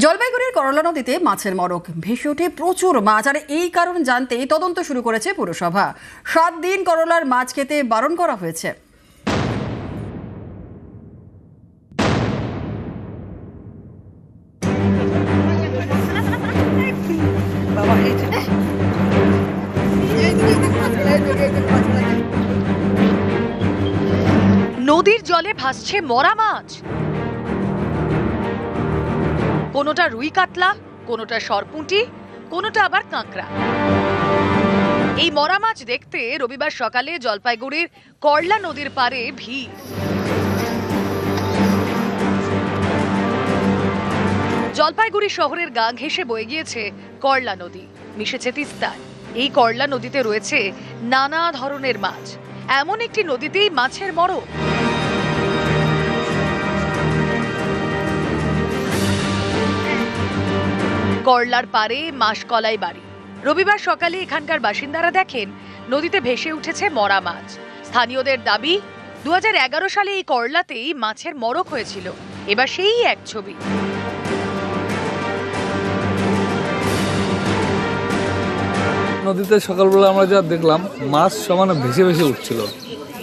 জলপাইগুড়ির করলা নদীতে মাছের মড়ক ভেসে ওঠে প্রচুর মাছ, আর এই কারণ জানতে তদন্ত শুরু করেছে পুরসভা। 7 দিন করলার মাছ খেতে বারণ করা হয়েছে। নদীর জলে ভাসছে মরা মাছ, কোনোটা রুই কাতলা, কোনোটা সরপুঁটি, কোনোটা আবার কাঁকড়া। এই মরা মাছ দেখতে রবিবার সকালে জলপাইগুড়ির করলা নদীর পাড়ে ভিড়। জলপাইগুড়ি শহরের গা ঘেঁষে বয়ে গিয়েছে করলা নদী, মিশেছে তিস্তায়। এই করলা নদীতে রয়েছে নানা ধরনের মাছ, এমন একটি নদীতেই মাছের মড়ক। করলার পাড়ে মাসকলাই বাড়ি। রবিবার সকালে এখানকার বাসিন্দারা দেখেন নদীতে ভেসে উঠেছে মরা মাছ। স্থানীয়দের দাবি 2011 সালে এই করলাতেই মাছের মড়ক হয়েছিল। এবার সেই এক ছবি। নদীতে সকালবেলা আমরা যা দেখলাম, মাছ সমানে ভেসে ভেসে উঠছিল।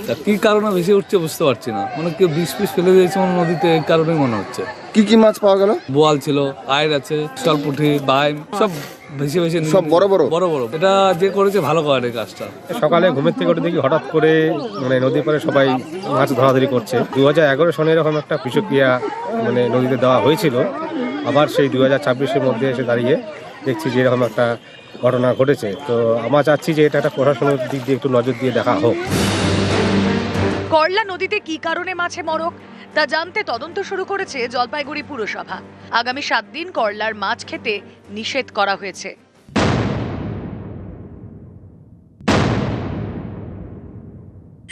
তা কি কারণে ভেসে উঠছে বুঝতে পারছি না। মানে কেউ বিষ ফেলে দিয়েছে নদীতে, এই কারণেই মনে হচ্ছে। কি কি মাছ পাওয়া গেল? বোয়াল ছিল, আইর আছে, সরপুঁটি, বাইম, সব ভেসে ভেসে, সব বড় বড় বড় বড়। এটা যে করেছে ভালো করে কাজটা। সকালে ঘুমের থেকে উঠে দেখি হঠাৎ করে নদীর পাড়ে সবাই মাছ ধরাধরি করছে। 2011 সনে এরকম একটা বিষক্রিয়া নদীতে দেওয়া হয়েছিল। আবার সেই 2026-এর মধ্যে এসে দাঁড়িয়ে দেখছি যে এরকম একটা ঘটনা ঘটেছে। তো আমরা চাচ্ছি যে এটা একটা প্রশাসনের দিক দিয়ে একটু নজর দিয়ে দেখা হোক। করলা নদীতে কি কারণে মাছে মড়ক তা জানতে তদন্ত শুরু করেছে জলপাইগুড়ি পুরসভা। আগামী 7 দিন করলার মাছ খেতে নিষেধ করা হয়েছে।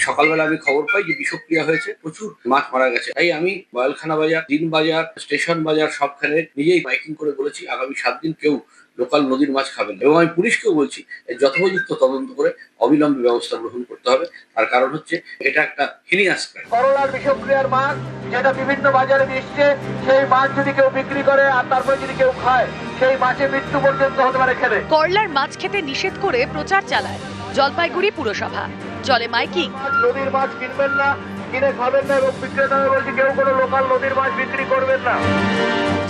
সকালবেলা আমি খবর পাই যে বিষক্রিয়া হয়েছে, প্রচুর মাছ মারা গেছে। তাই আমি বয়ালখানা বাজার, দিন বাজার, স্টেশন বাজার সবখানে নিজেই মাইকিং করে বলেছি আগামী 7 দিন কেউ লোকাল নদীর মাছ খাবেন। এবং আমি পুলিশকেও বলছি যথোপযুক্ত তদন্ত করে অবিলম্বে ব্যবস্থা গ্রহণ করতে হবে। তার কারণ হচ্ছে এটা একটা হিনিয়াস ক্রাইম। করলার বিষক্রিয়ার মাছ যেটা বিভিন্ন বাজারে মিশছে, সেই মাছ যদি কেউ বিক্রি করে আর তারপরে যদি কেউ খায়, সেই মাছের মৃত্যু পর্যন্ত হতে পারে খেলে। করলার মাছ খেতে নিষেধ করে প্রচার চালায় জলপাইগুড়ি পুরসভা। চলে মাইকিং। নদীর মাছ কিনবেন না, কিনে খাবেন না, এবং বিক্রেতারা বলছে কেউ কোনো লোকাল নদীর মাছ বিক্রি করবেন না।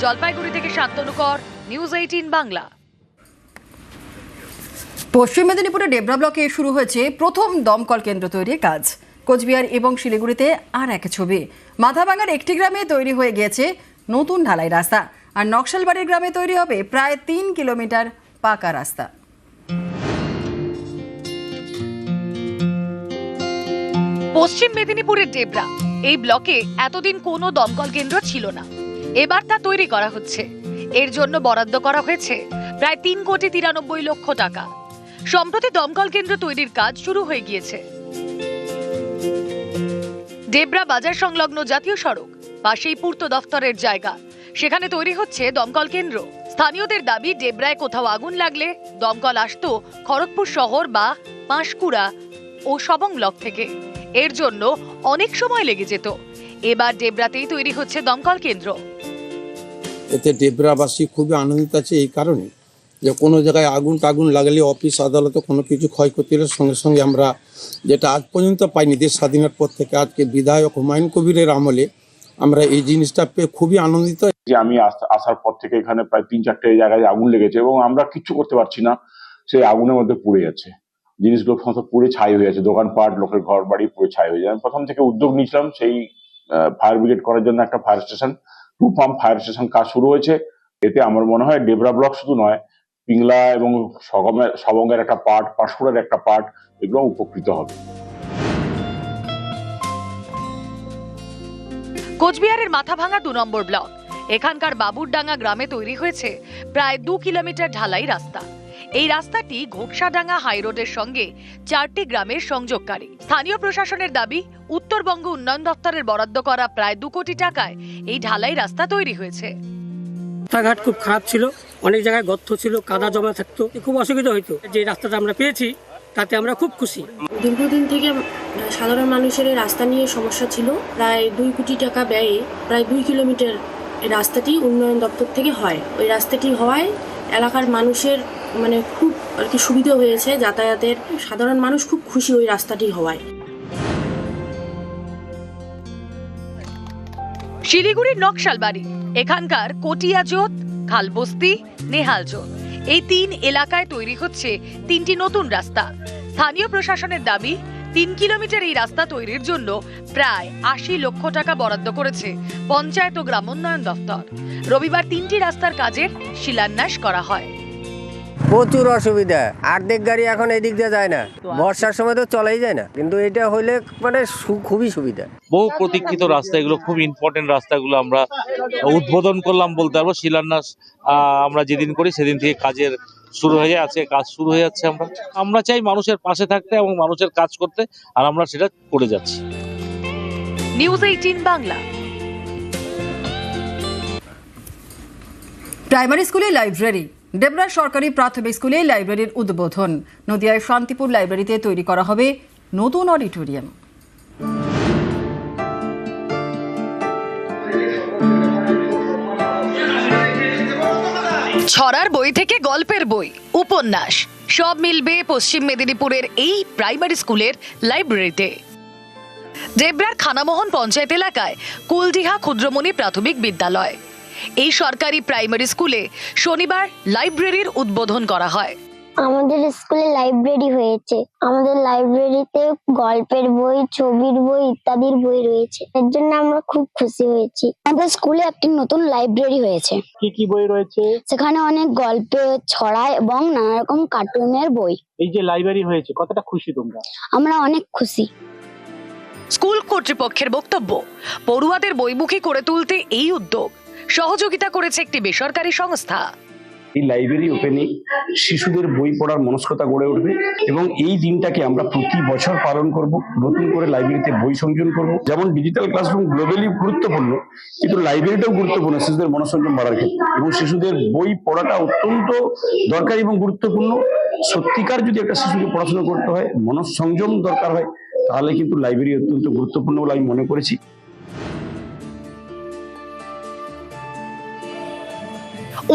জলপাইগুড়ি থেকে শান্তনু কর, নিউজ 18 বাংলা। পশ্চিম মেদিনীপুরের ডেবরা ব্লকে শুরু হয়েছে প্রথম দমকল কেন্দ্র তৈরির কাজ। কোচবিহার এবং শিলিগুড়িতে আর এক ছবি। মাথাভাঙার একটি গ্রামে তৈরি হয়ে গিয়েছে নতুন ঢালাই রাস্তা, আর নকশালবাড়ির গ্রামে তৈরি হবে প্রায় 3 কিলোমিটার পাকা রাস্তা। পশ্চিম মেদিনীপুরের ডেবরা এই ব্লকে এতদিন কোনো দমকল কেন্দ্র ছিল না। এবার তা তৈরি করা হচ্ছে। এর জন্য বরাদ্দ করা হয়েছে প্রায় 3,93,00,000 টাকা। সম্প্রতি দমকল কেন্দ্র তৈরির কাজ শুরু হয়ে গিয়েছে। ডেবরা বাজার সংলগ্ন জাতীয় সড়ক, পাশেই পূর্ত দফতরের জায়গা। সেখানে তৈরি হচ্ছে দমকল কেন্দ্র। স্থানীয়দের দাবি ডেবরায় কোথাও আগুন লাগলে দমকল আসতো খড়গপুর শহর বা পাঁশকুড়া ও সবং ব্লক থেকে। এর জন্য অনেক সময় লেগে যেত। এবার ডেবরাতেই তৈরি হচ্ছে দমকল কেন্দ্র। এতে ডেবরাবাসী খুবই আনন্দিত আছে এই কারণে যে কোনো জায়গায় আগুন লাগলে অফিস আদালতে কোনো কিছু ক্ষয়ক্ষতি হলে সঙ্গে সঙ্গে আমরা, যেটা আজ পর্যন্ত পাইনি দেশ স্বাধীনের পর থেকে, আজকে বিধায়ক হুমায়ুন কবিরের আমলে আমরা এই জিনিসটা পেয়ে খুবই আনন্দিত। যে আমি আসার পর থেকে এখানে প্রায় 3-4টে জায়গায় আগুন লেগেছে এবং আমরা কিচ্ছু করতে পারছি না। সেই আগুনের মধ্যে পুড়ে যাচ্ছে জিনিসগুলো, সমস্ত পুড়ে ছাই হয়ে যাচ্ছে, দোকানপাট, লোকের ঘর বাড়ি পুড়ে ছাই হয়ে যায়। আমি প্রথম থেকে উদ্যোগ নিয়েছিলাম সেই ফায়ার ব্রিগেড করার জন্য একটা fire station, 2 pump fire station কাজ শুরু হয়েছে। এতে আমার মনে হয় ডেবরা ব্লক শুধু নয়, পিংলা এবং সবঙ্গের একটা পার্ট, পাঁশকুড়ার একটা পার্ট, এগুলো উপকৃত হবে। কোচবিহারের মাথাভাঙা 2 নম্বর ব্লক, এখানকার বাবুরডাঙ্গা গ্রামে তৈরি হয়েছে প্রায় 2 কিলোমিটার ঢালাই রাস্তা। এই রাস্তাটি ঘোকসাডাঙ্গা হাইরোডের সঙ্গে 4টি গ্রামের সংযোগকারী। স্থানীয় প্রশাসনের দাবি উত্তরবঙ্গ উন্নয়ন দপ্তরের বরাদ্দ করা প্রায় 2 কোটি টাকায় এই ঢালাই রাস্তা তৈরি হয়েছে। রাস্তাঘাট খুব খারাপ ছিল, অনেক জায়গায় গর্ত ছিল, কাদা জমা থাকতো, খুব অসুবিধা হইতো। যে রাস্তাটা আমরা পেয়েছি তাতে আমরা খুব খুশি। দীর্ঘদিন থেকে সাধারণ মানুষের এই রাস্তা নিয়ে সমস্যা ছিল। প্রায় 2 কোটি টাকা ব্যয়ে প্রায় 2 কিলোমিটার এই রাস্তাটি উন্নয়ন দপ্তর থেকে হয়। ওই রাস্তাটি হওয়ায় এলাকার মানুষের মানে খুব আর কি সুবিধা হয়েছে যাতায়াতের, সাধারণ মানুষ খুব খুশি ওই রাস্তাটি হওয়ায়। শিলিগুড়ির নকশালবাড়ি, এখানকার কটিয়াজোত, খালবস্তি, নেহালজোত, এই 3 এলাকায় তৈরি হচ্ছে 3টি নতুন রাস্তা। স্থানীয় প্রশাসনের দাবি 3 কিলোমিটার এই রাস্তা তৈরির জন্য প্রায় 80 লক্ষ টাকা বরাদ্দ করেছে পঞ্চায়েত ও গ্রামোন্নয়ন দফতর। রবিবার 3টি রাস্তার কাজের শিলান্যাস করা হয়। প্রচুর অসুবিধা, অর্ধেক গাড়ি এখন এদিক দিয়ে যায় না, বর্ষার সময় তো চলাই যায় না, কিন্তু এটা হইলে মানে খুবই সুবিধা। বহু প্রতীক্ষিত রাস্তা, এগুলো খুব ইম্পর্টেন্ট রাস্তাগুলো আমরা উদ্বোধন করলাম বলতে পারবো। শিলান্যাস আমরা যেদিন করি সেদিন থেকে কাজের শুরু হয়ে যায়, আজকে কাজ শুরু হয়ে যাচ্ছে। আমরা চাই মানুষের পাশে থাকতে এবং মানুষের কাজ করতে, আর আমরা সেটা করে যাচ্ছি। নিউজ 18 বাংলা। প্রাইমারি স্কুলে লাইব্রেরি, ডেবরা সরকারি প্রাথমিক স্কুলে লাইব্রেরির উদ্বোধন। নদিয়ার শান্তিপুর লাইব্রেরিতে তৈরি করা হবে নতুন অডিটোরিয়াম। ছড়ার বই থেকে গল্পের বই, উপন্যাস সব মিলবে পশ্চিম মেদিনীপুরের এই প্রাইমারি স্কুলের লাইব্রেরিতে। ডেবরার খানামোহন পঞ্চায়েত এলাকায় কুলডিহা ক্ষুদ্রমণি প্রাথমিক বিদ্যালয়। এই সরকারি প্রাইমারি স্কুলে শনিবার লাইব্রেরির উদ্বোধন করা হয়। আমাদের স্কুলে লাইব্রেরি হয়েছে। আমাদের লাইব্রেরিতে গল্পের বই, ছবির বই ইত্যাদির বই রয়েছে। এর জন্য আমরা খুব খুশি হয়েছি। আমাদের স্কুলে একটি নতুন লাইব্রেরি হয়েছে। কি কি বই রয়েছে? সেখানে অনেক গল্পের, ছড়া এবং নানা রকম কার্টুনের বই। এই যে লাইব্রেরি হয়েছে, কতটা খুশি তোমরা? আমরা অনেক খুশি। স্কুল কর্তৃপক্ষের বক্তব্য, পড়ুয়াদের বইমুখী করে তুলতে এই উদ্যোগ। সহযোগিতা করেছে একটি বেসরকারি সংস্থা। এই লাইব্রেরি ওপেনিং শিশুদের বই পড়ার মনস্কতা গড়ে উঠবে এবং এই দিনটাকে আমরা প্রতি বছর পালন করব। নতুন করে লাইব্রেরিতে বই সংযোজন করব। যেমন ডিজিটাল ক্লাসরুম গ্লোবালি গুরুত্বপূর্ণ, কিন্তু লাইব্রেরিটাও গুরুত্বপূর্ণ শিশুদের মনোসংযোগ বাড়ার ক্ষেত্রে, এবং শিশুদের বই পড়াটা অত্যন্ত দরকারি এবং গুরুত্বপূর্ণ। সত্যিকার যদি একটা শিশুকে পড়াশোনা করতে হয়, মনঃসংযম দরকার হয়, তাহলে কিন্তু লাইব্রেরি অত্যন্ত গুরুত্বপূর্ণ বলে আমি মনে করেছি।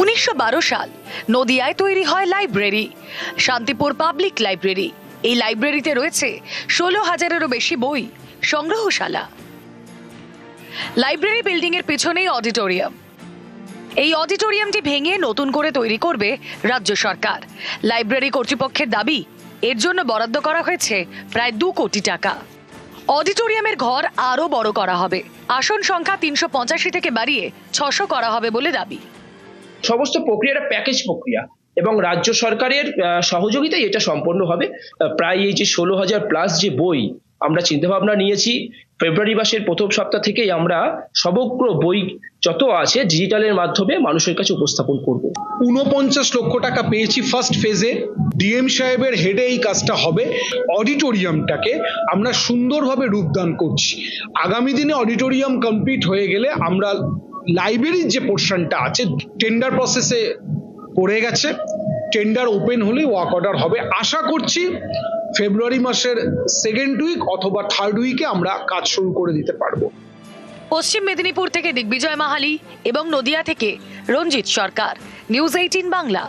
1912 সাল নদিয়ায় তৈরি হয় লাইব্রেরি, শান্তিপুর পাবলিক লাইব্রেরি। এই লাইব্রেরিতে রয়েছে 16,000-এরও বেশি বই, সংগ্রহশালা। লাইব্রেরি বিল্ডিং এর পেছনেই অডিটোরিয়াম। এই অডিটোরিয়ামটি ভেঙে নতুন করে তৈরি করবে রাজ্য সরকার। লাইব্রেরি কর্তৃপক্ষের দাবি, এর জন্য বরাদ্দ করা হয়েছে প্রায় 2 কোটি টাকা। অডিটোরিয়ামের ঘর আরো বড় করা হবে। আসন সংখ্যা 385 থেকে বাড়িয়ে 600 করা হবে বলে দাবি। সমস্ত প্রক্রিয়াটা প্যাকেজ প্রক্রিয়া এবং রাজ্য সরকারের সহযোগিতায় এটা সম্পন্ন হবে। প্রায় এই যে 16,000 প্লাস যে বই আমরা চিন্তা ভাবনা নিয়েছি, ফেব্রুয়ারি মাসের প্রথম সপ্তাহ থেকেই আমরা সমগ্র বই যত আছে ডিজিটালের মাধ্যমে মানুষের কাছে উপস্থাপন করব। 49 লক্ষ টাকা পেয়েছি ফার্স্ট ফেজে। ডিএম সাহেবের হেডে এই কাজটা হবে। অডিটোরিয়ামটাকে আমরা সুন্দরভাবে রূপদান করছি। আগামী দিনে অডিটোরিয়াম কমপ্লিট হয়ে গেলে আমরা লাইব্রেরির যে পোর্শনটা আছে টেন্ডার প্রসেসে পড়ে গেছে। টেন্ডার ওপেন হলে ওয়ার্ক অর্ডার হবে। আশা করছি ফেব্রুয়ারি মাসের 2nd উইক অথবা 3rd উইকে আমরা কাজ শুরু করে দিতে পারবো। পশ্চিম মেদিনীপুর থেকে দিগ্বিজয় মাহালি এবং নদিয়া থেকে রঞ্জিত সরকার, নিউজ 18 বাংলা।